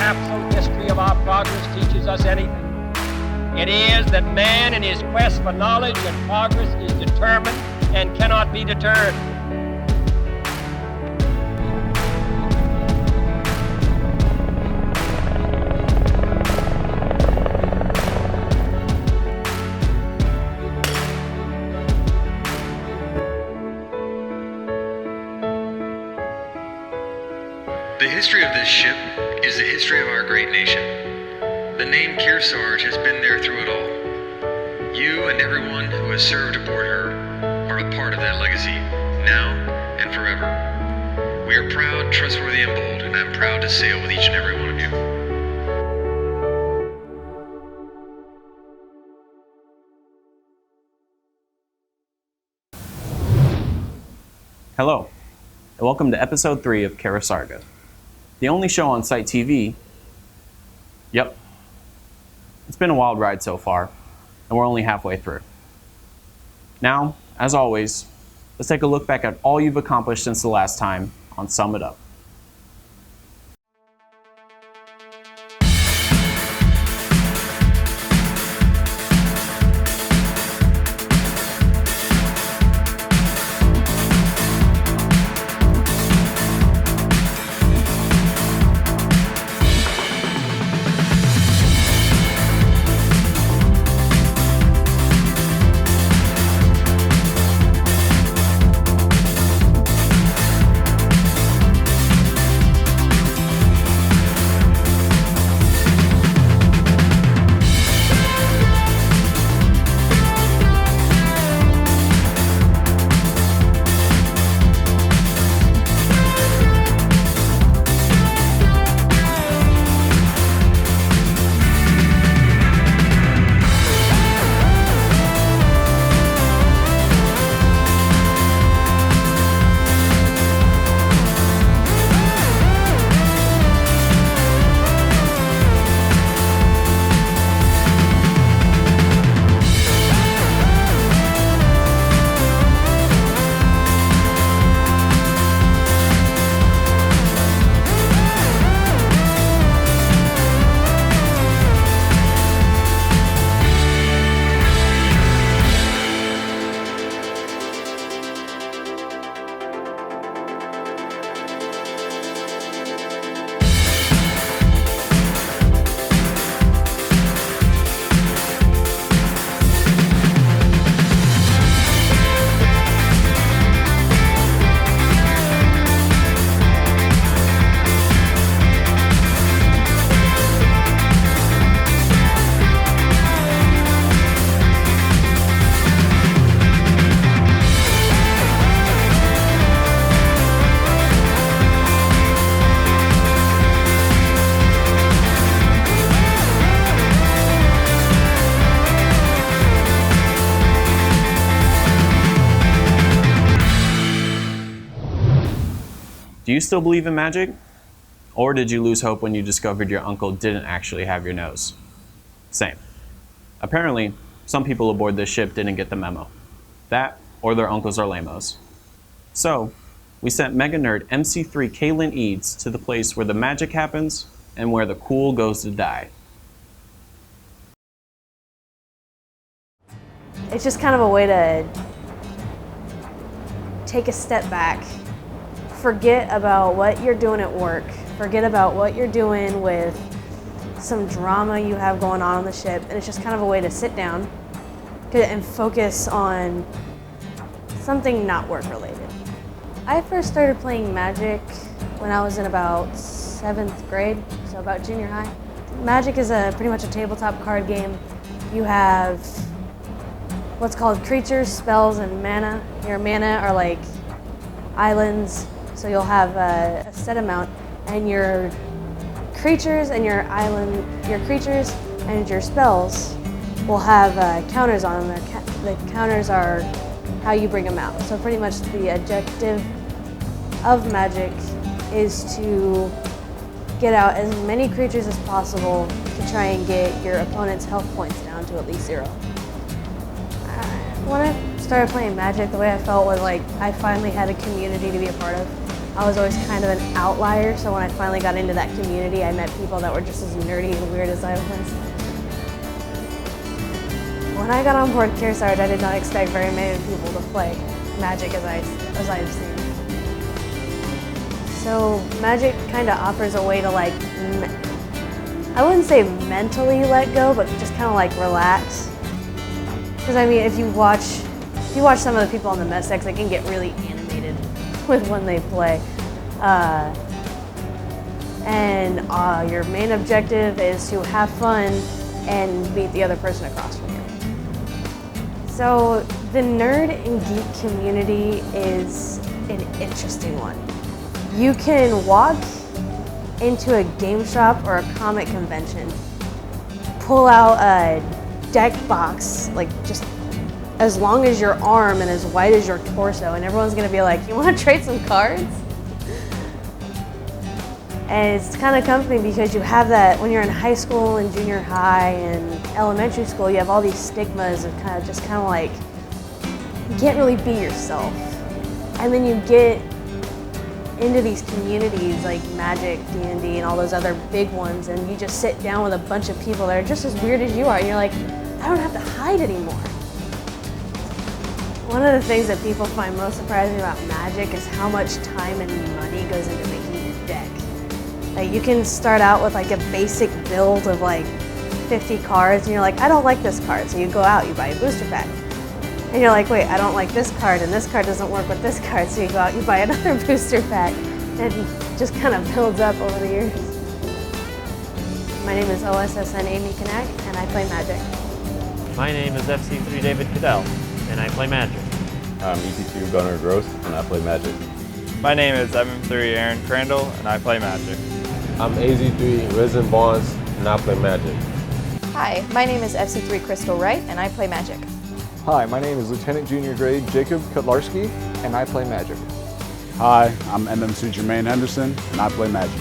capsule history of our progress teaches us anything, it is that man in his quest for knowledge and progress is determined and cannot be deterred. The history of this ship is the history of our great nation. The name Kearsarge has been there through it all. You and everyone who has served aboard her are a part of that legacy, now and forever. We are proud, trustworthy, and bold, and I'm proud to sail with each and every one of you. Hello, and welcome to episode 3 of Carasarga, the only show on Site TV. Yep, it's been a wild ride so far, and we're only halfway through. Now, as always, let's take a look back at all you've accomplished since the last time on Sum It Up. Do you still believe in magic? Or did you lose hope when you discovered your uncle didn't actually have your nose? Same. Apparently, some people aboard this ship didn't get the memo. That, or their uncles are lamos. So, we sent mega nerd MC3 Kaylin Eads to the place where the magic happens and where the cool goes to die. It's just kind of a way to take a step back, forget about what you're doing at work, forget about what you're doing with some drama you have going on the ship, and it's just kind of a way to sit down and focus on something not work related. I first started playing Magic when I was in about 7th grade, so about junior high. Magic is pretty much a tabletop card game. You have what's called creatures, spells, and mana. Your mana are like islands, so you'll have a set amount, and your creatures and your creatures and your spells will have counters on them. The counters are how you bring them out. So pretty much the objective of Magic is to get out as many creatures as possible to try and get your opponent's health points down to at least 0. When I started playing Magic, the way I felt was like I finally had a community to be a part of. I was always kind of an outlier, so when I finally got into that community, I met people that were just as nerdy and weird as I was. When I got on board Kearsarge, I did not expect very many people to play Magic as I've seen. So Magic kind of offers a way to like, I wouldn't say mentally let go, but just kind of like relax. Because I mean, if you watch some of the people on the mess decks, they can get really animated with when they play. Your main objective is to have fun and beat the other person across from you. So the nerd and geek community is an interesting one. You can walk into a game shop or a comic convention, pull out a deck box, like just as long as your arm and as wide as your torso, and everyone's gonna be like, you wanna trade some cards? And it's kind of comforting because you have that when you're in high school and junior high and elementary school, you have all these stigmas of kind of like, you can't really be yourself. And then you get into these communities like Magic, D&D, and all those other big ones, and you just sit down with a bunch of people that are just as weird as you are, and you're like, I don't have to hide anymore. One of the things that people find most surprising about Magic is how much time and money goes into making a deck. Like, you can start out with like a basic build of like 50 cards, and you're like, I don't like this card, so you go out, you buy a booster pack. And you're like, wait, I don't like this card, and this card doesn't work with this card, so you go out, you buy another booster pack, and it just kind of builds up over the years. My name is OSSN Amy Kanak, and I play Magic. My name is FC3 David Cadell, and I play Magic. I'm ET2 Gunnar Gross, and I play Magic. My name is MM3 Aaron Crandall, and I play Magic. I'm AZ3 Risen Bonds, and I play Magic. Hi, my name is FC3 Crystal Wright, and I play Magic. Hi, my name is Lieutenant Junior Grade Jacob Kutlarski, and I play Magic. Hi, I'm MMC Jermaine Henderson, and I play Magic.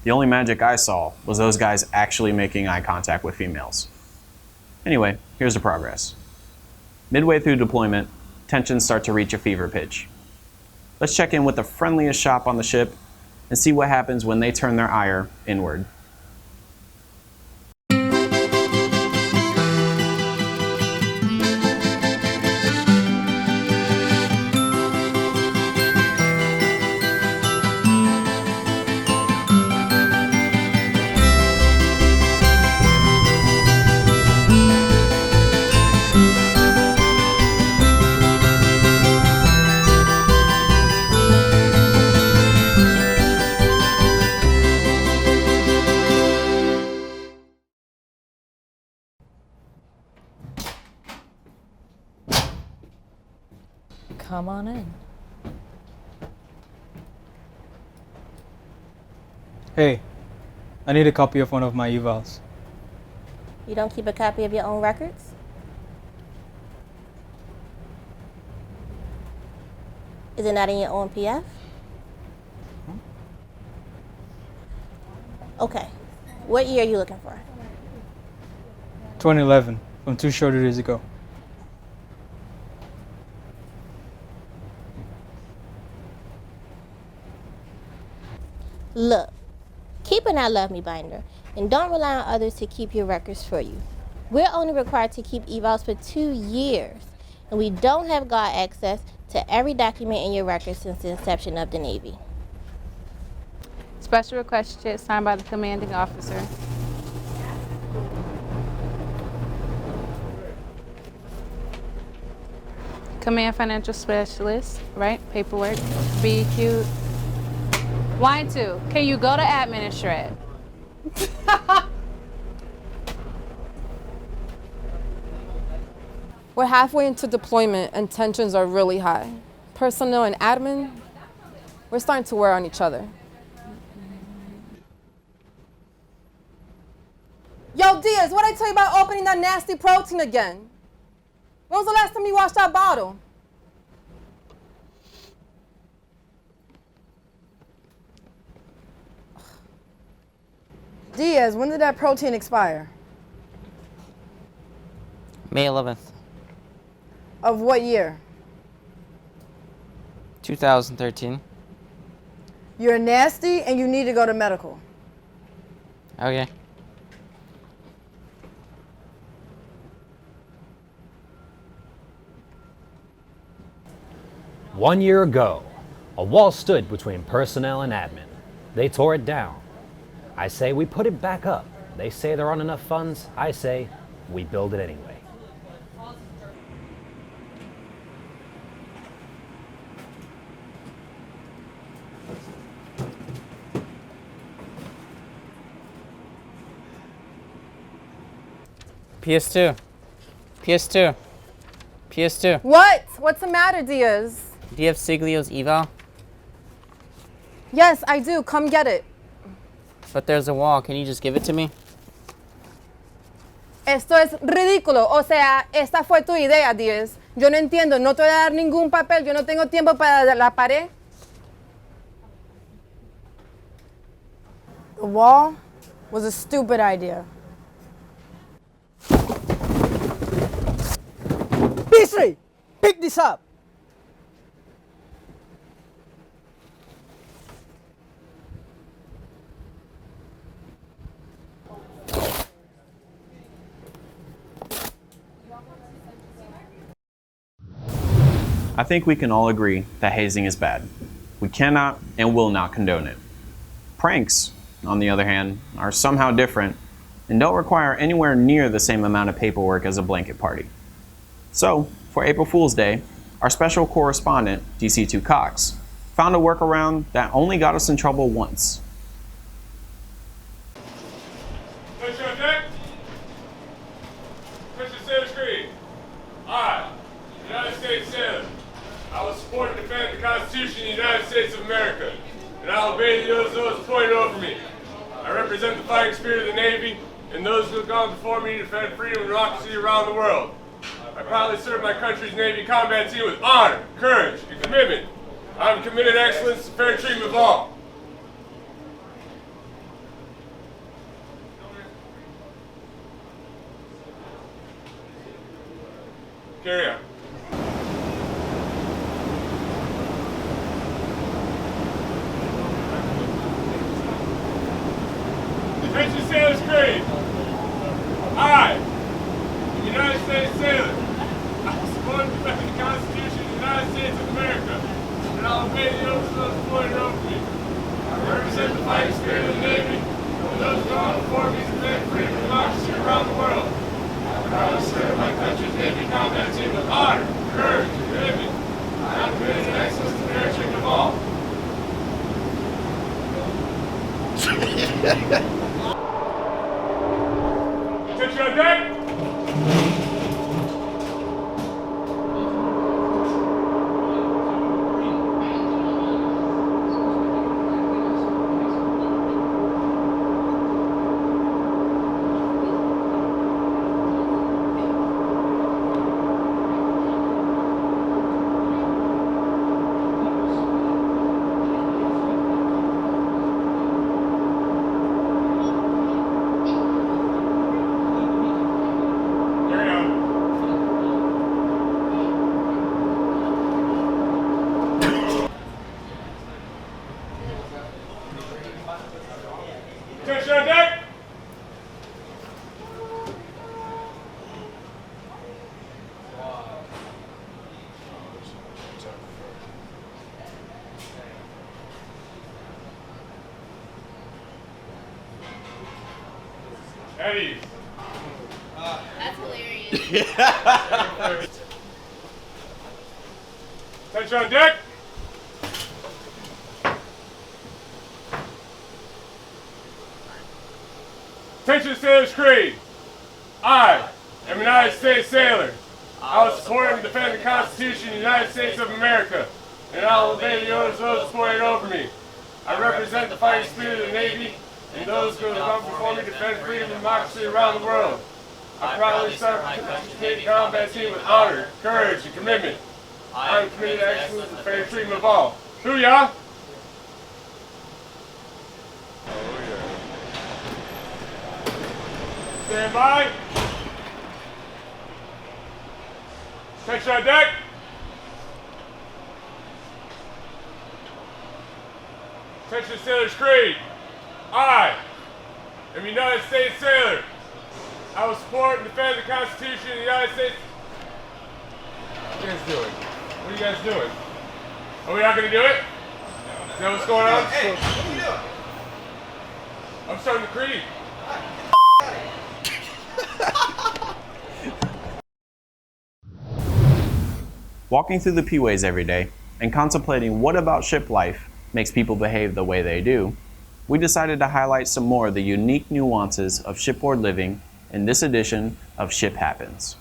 The only magic I saw was those guys actually making eye contact with females. Anyway, here's the progress. Midway through deployment, tensions start to reach a fever pitch. Let's check in with the friendliest shop on the ship and see what happens when they turn their ire inward. Come on in. Hey, I need a copy of one of my evals. You don't keep a copy of your own records? Is it not in your own PF? Okay. What year are you looking for? 2011, from 2 short days ago. Look, keep an I Love Me binder, and don't rely on others to keep your records for you. We're only required to keep evals for 2 years, and we don't have guard access to every document in your records since the inception of the Navy. Special request check signed by the commanding officer. Command financial specialist, right? Paperwork, BQ. Y2, can you go to admin and shred? We're halfway into deployment and tensions are really high. Personnel and admin, we're starting to wear on each other. Yo, Diaz, what'd I tell you about opening that nasty protein again? When was the last time you washed that bottle? Diaz, when did that protein expire? May 11th. Of what year? 2013. You're nasty and you need to go to medical. Okay. One year ago, a wall stood between personnel and admin. They tore it down. I say we put it back up. They say there aren't enough funds. I say we build it anyway. PS2. PS2. PS2. What? What's the matter, Diaz? Do you have Siglio's eval? Yes, I do. Come get it. But there's a wall. Can you just give it to me? Esto es ridículo. O sea, esta fue tu idea, Diaz. Yo no entiendo. No te voy a dar ningún papel. Yo no tengo tiempo para la pared. The wall was a stupid idea. Beasley, pick this up. I think we can all agree that hazing is bad. We cannot and will not condone it. Pranks, on the other hand, are somehow different and don't require anywhere near the same amount of paperwork as a blanket party. So, for April Fool's Day, our special correspondent, DC2 Cox, found a workaround that only got us in trouble once. Attention on deck. Attention sailor screen. I, United States sailor, I will support and defend the Constitution of the United States of America, and I will obey the oaths appointed over me. I represent the fighting spirit of the Navy and those who have gone before me to defend freedom and democracy around the world. I proudly serve my country's Navy combat team with honor, courage, and commitment. I am committed to excellence and fair treatment of all. Carry on. Attention sailors grade. I, the United States sailor, I support and defend the Constitution of the United States of America, and I will obey the oaths of those appointed over me. I represent the fighting spirit of the Navy, and those who gone before me to defend freedom and democracy around the world. I proudly serve my country's Navy combat team with honor, courage, and commitment. I am committed to excellence and fair treatment of all. Attention on deck! Attention on deck! Eddie. That's hilarious. Attention on deck! Attention sailors creed. I am a United States sailor. I will support and defend the Constitution of the United States of America, and I will obey the orders of those appointed over me. I represent the fighting spirit of the Navy and those who have gone before me to defend freedom and democracy around the world. I proudly serve my country's Navy combat team with honor, courage, and commitment. I am committed to excellence and fair treatment of all. Booyah! Stand by. Attention on deck. Attention Sailor's Creed. I am a United States sailor. I will support and defend the Constitution of the United States. What are you guys doing? What are you guys doing? Are we not going to do it? Is that what's going on? Hey, what are you doing? I'm starting the creed. Walking through the P-ways every day and contemplating what about ship life makes people behave the way they do, we decided to highlight some more of the unique nuances of shipboard living in this edition of Ship Happens.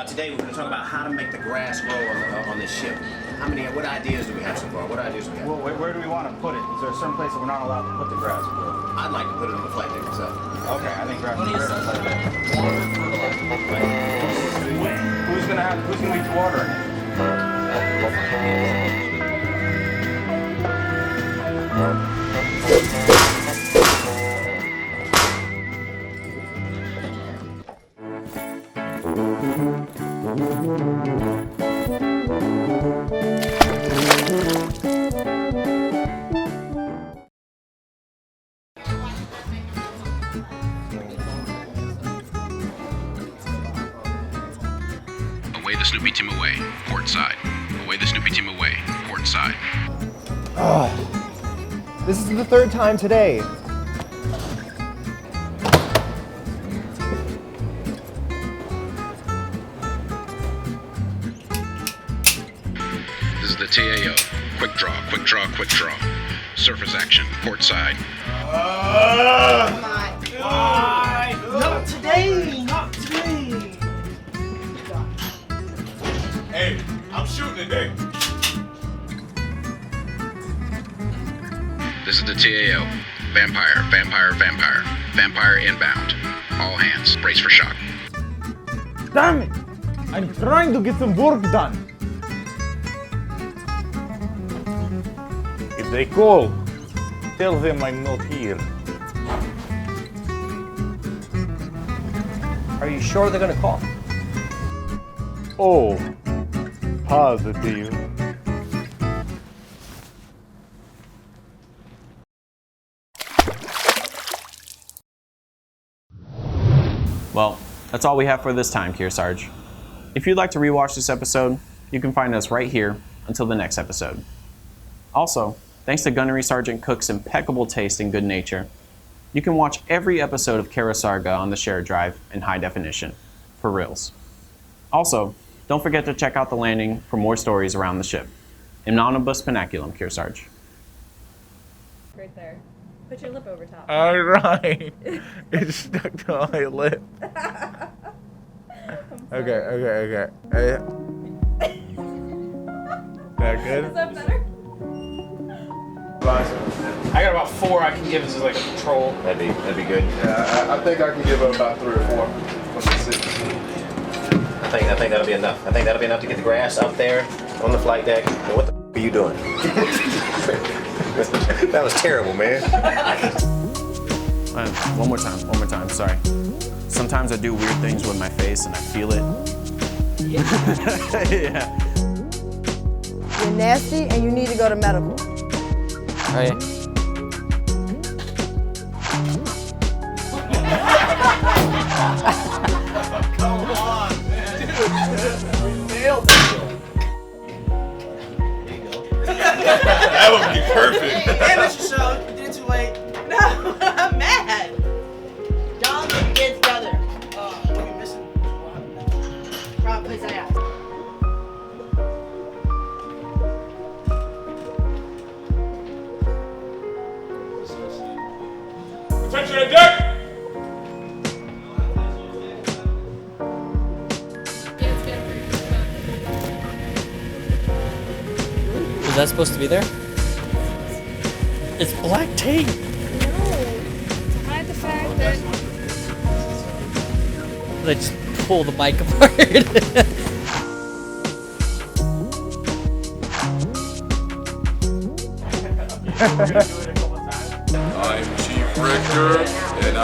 Today we're going to talk about how to make the grass grow on this ship. What ideas do we have so far? What ideas do we have? Well, where do we want to put it? Is there a certain place that we're not allowed to put the grass? I'd like to put it on the flight deck itself. Okay, I think grass is great on the flight deck. Who's gonna be watering Away the Snoopy team away, port side. Away the Snoopy team away, port side. This is the third time today. This is the TAO. Quick draw, quick draw, quick draw. Surface action, port side. Oh my God. Not today, not today. Hey, I'm shooting today. This is the TAO. Vampire, vampire, vampire. Vampire inbound. All hands, brace for shock. Damn it! I'm trying to get some work done. If they call, tell them I'm not here. Are you sure they're gonna call? Oh, positive. Well, that's all we have for this time, Kearsarge. If you'd like to rewatch this episode, you can find us right here until the next episode. Also, thanks to Gunnery Sergeant Cook's impeccable taste and good nature, you can watch every episode of Carasarga on the shared drive in high definition, for reals. Also, don't forget to check out the landing for more stories around the ship. In omnibus panaculum, Kearsarge. Right there. Put your lip over top. All right. It's stuck to my lip. Okay. That good? Is that better? I got about 4 I can give as like a control. That'd be good. Yeah, I think I can give it about 3 or 4. I think that'll be enough. I think that'll be enough to get the grass up there on the flight deck. Now, what the are you doing? That was terrible, man. One more time, sorry. Sometimes I do weird things with my face and I feel it. Yeah. You're nasty and you need to go to medical. Right. Come on, man. Dude, we nailed it. There you go. That would be perfect. Damn it, Show. You did it too late. No, I'm mad. Y'all need to get together. What are you missing? Rob, please, I asked. Is that supposed to be there? It's black tape. Hide the fact that They just pull the bike apart. I'm Chief Richter, and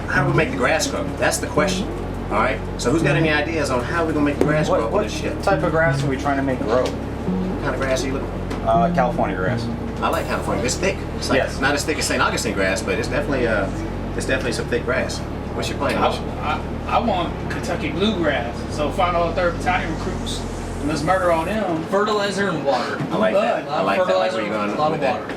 How do we make the grass grow? That's the question. All right. So who's got any ideas on how we're gonna make the grass grow on this ship? type of grass are we trying to make grow? What kind of grass are you looking for? California grass. I like California. It's thick. It's like not as thick as St. Augustine grass, but it's definitely some thick grass. What's your plan? I want Kentucky bluegrass. So find all the 3rd Battalion recruits and let's murder all them. Fertilizer and water. I like that. I like that. I like where you're going a lot with of that. water.